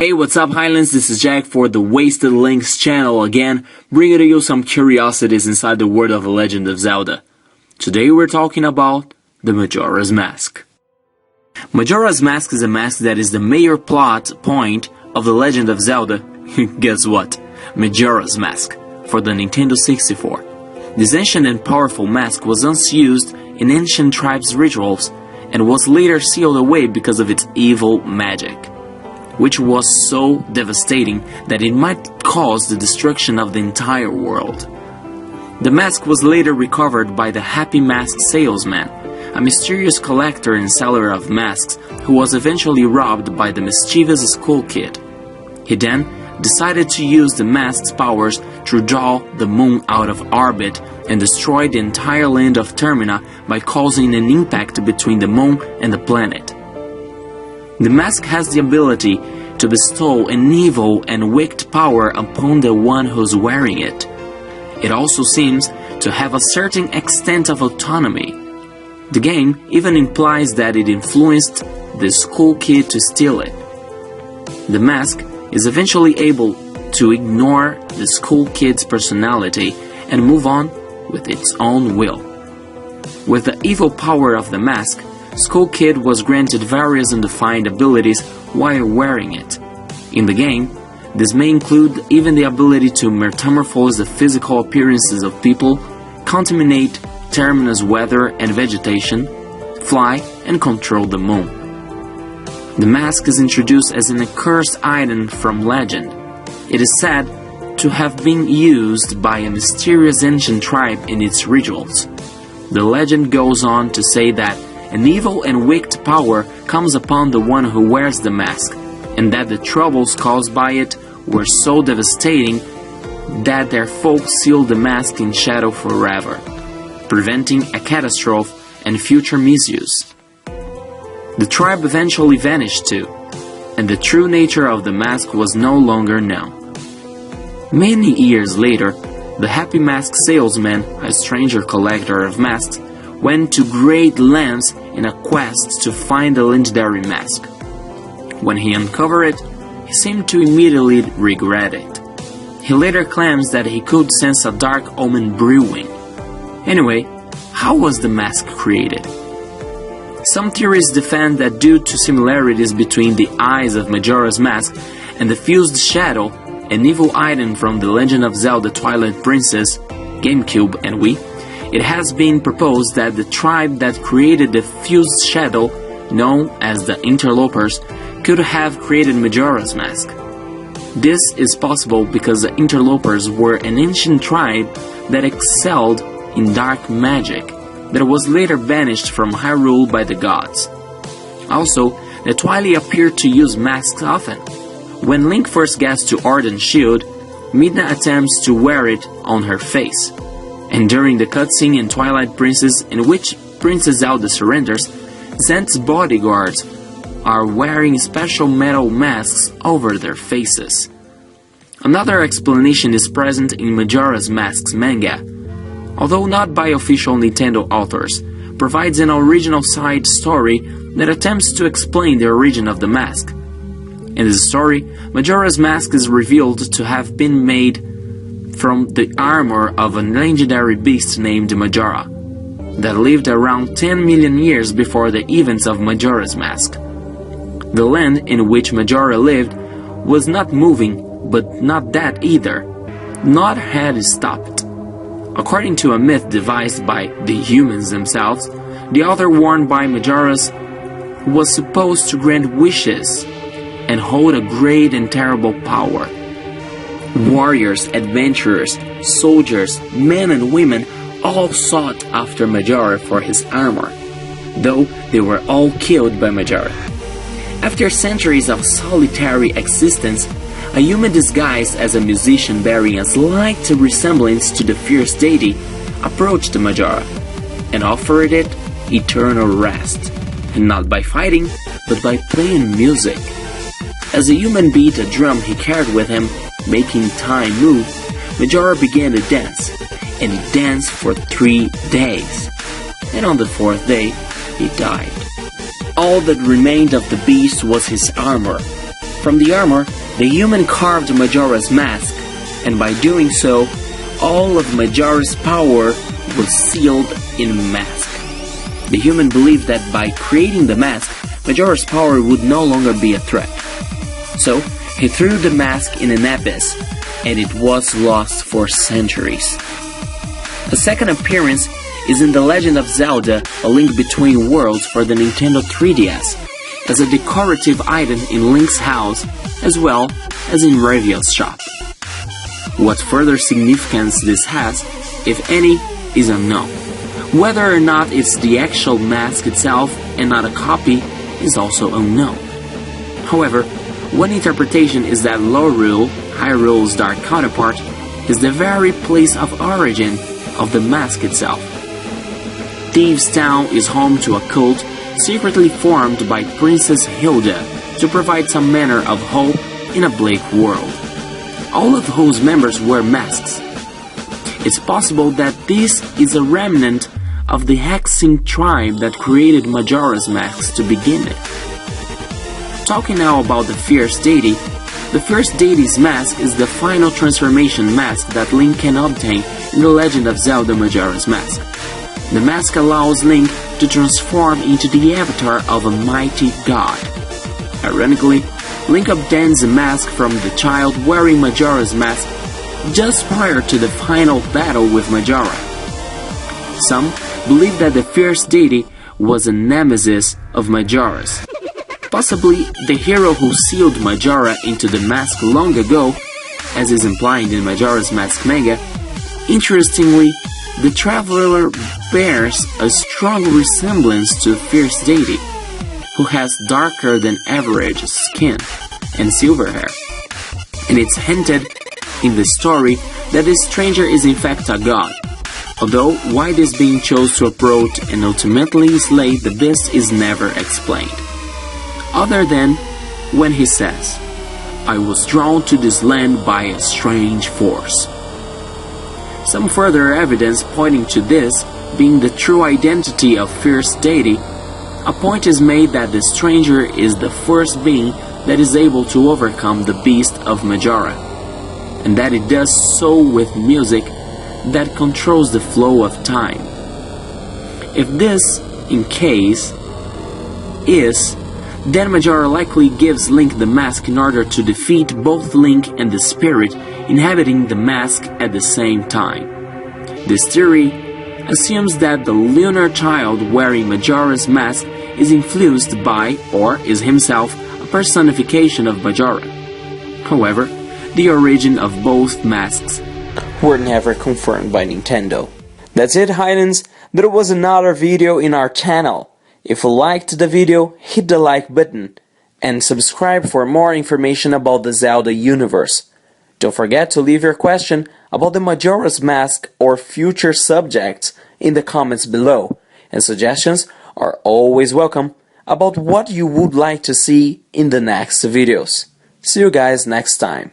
Hey, what's up Highlands, this is Jack for the Wasted Links channel again, bringing to you some curiosities inside the world of The Legend of Zelda. Today we're talking about the Majora's Mask. Majora's Mask is a mask that is the major plot point of The Legend of Zelda. Guess what? Majora's Mask, for the Nintendo 64. This ancient and powerful mask was once used in ancient tribes' rituals, and was later sealed away because of its evil magic, which was so devastating that it might cause the destruction of the entire world. The mask was later recovered by the Happy Mask salesman, a mysterious collector and seller of masks who was eventually robbed by the mischievous school kid. He then decided to use the mask's powers to draw the moon out of orbit and destroy the entire land of Termina by causing an impact between the moon and the planet. The mask has the ability to bestow an evil and wicked power upon the one who's wearing it. It also seems to have a certain extent of autonomy. The game even implies that it influenced the school kid to steal it. The mask is eventually able to ignore the school kid's personality and move on with its own will. With the evil power of the mask, Skull Kid was granted various undefined abilities while wearing it. In the game, this may include even the ability to metamorphose the physical appearances of people, contaminate Termina's weather and vegetation, fly, and control the moon. The mask is introduced as an accursed item from legend. It is said to have been used by a mysterious ancient tribe in its rituals. The legend goes on to say that an evil and wicked power comes upon the one who wears the mask, and that the troubles caused by it were so devastating that their folk sealed the mask in shadow forever, preventing a catastrophe and future misuse. The tribe eventually vanished too, and the true nature of the mask was no longer known. Many years later, the Happy Mask salesman, a stranger collector of masks, went to great lengths in a quest to find the legendary mask. When he uncovered it, he seemed to immediately regret it. He later claims that he could sense a dark omen brewing. Anyway, how was the mask created? Some theories defend that due to similarities between the eyes of Majora's Mask and the fused shadow, an evil item from The Legend of Zelda Twilight Princess, GameCube and Wii, it has been proposed that the tribe that created the fused shadow, known as the Interlopers, could have created Majora's Mask. This is possible because the Interlopers were an ancient tribe that excelled in dark magic that was later banished from Hyrule by the gods. Also, the Twilight appeared to use masks often. When Link first gets to Ardent Shield, Midna attempts to wear it on her face. And during the cutscene in Twilight Princess in which Princess Zelda surrenders, Zent's bodyguards are wearing special metal masks over their faces. Another explanation is present in Majora's Mask's manga, although not by official Nintendo authors, provides an original side story that attempts to explain the origin of the mask. In this story, Majora's Mask is revealed to have been made from the armor of a legendary beast named Majora, that lived around 10 million years before the events of Majora's Mask. The land in which Majora lived was not moving, but not that either. Not had it stopped. According to a myth devised by the humans themselves, the author worn by Majora's was supposed to grant wishes and hold a great and terrible power. Warriors, adventurers, soldiers, men and women all sought after Majora for his armor, though they were all killed by Majora. After centuries of solitary existence, a human disguised as a musician bearing a slight resemblance to the fierce Deity approached Majora and offered it eternal rest, and not by fighting, but by playing music. As the human beat a drum he carried with him, making time move, Majora began to dance, and he danced for 3 days. And on the 4th day, he died. All that remained of the beast was his armor. From the armor, the human carved Majora's mask, and by doing so, all of Majora's power was sealed in the mask. The human believed that by creating the mask, Majora's power would no longer be a threat. So, he threw the mask in an abyss, and it was lost for centuries. A second appearance is in The Legend of Zelda: A Link Between Worlds for the Nintendo 3DS, as a decorative item in Link's house, as well as in Reviel's shop. What further significance this has, if any, is unknown. Whether or not it's the actual mask itself and not a copy is also unknown. However, one interpretation is that Lorule, Hyrule's dark counterpart, is the very place of origin of the mask itself. Thieves' Town is home to a cult secretly formed by Princess Hilda to provide some manner of hope in a bleak world, all of whose members wear masks. It's possible that this is a remnant of the hexing tribe that created Majora's masks to begin with. Talking now about the Fierce Deity, the Fierce Deity's mask is the final transformation mask that Link can obtain in The Legend of Zelda: Majora's Mask. The mask allows Link to transform into the avatar of a mighty god. Ironically, Link obtains the mask from the child wearing Majora's mask just prior to the final battle with Majora. Some believe that the Fierce Deity was a nemesis of Majora's, possibly the hero who sealed Majora into the mask long ago, as is implied in Majora's Mask manga. Interestingly, the traveler bears a strong resemblance to Fierce Deity, who has darker than average skin and silver hair. And it's hinted in the story that this stranger is in fact a god, although why this being chose to approach and ultimately slay the beast is never explained, other than when he says, "I was drawn to this land by a strange force." Some further evidence pointing to this being the true identity of Fierce Deity, a point is made that the stranger is the first being that is able to overcome the beast of Majora, and that it does so with music that controls the flow of time. If this, in case, is, then Majora likely gives Link the mask in order to defeat both Link and the spirit inhabiting the mask at the same time. This theory assumes that the lunar child wearing Majora's mask is influenced by, or is himself, a personification of Majora. However, the origin of both masks were never confirmed by Nintendo. That's it, Highlands. There was another video in our channel. If you liked the video, hit the like button and subscribe for more information about the Zelda universe. Don't forget to leave your question about the Majora's Mask or future subjects in the comments below, and suggestions are always welcome about what you would like to see in the next videos. See you guys next time.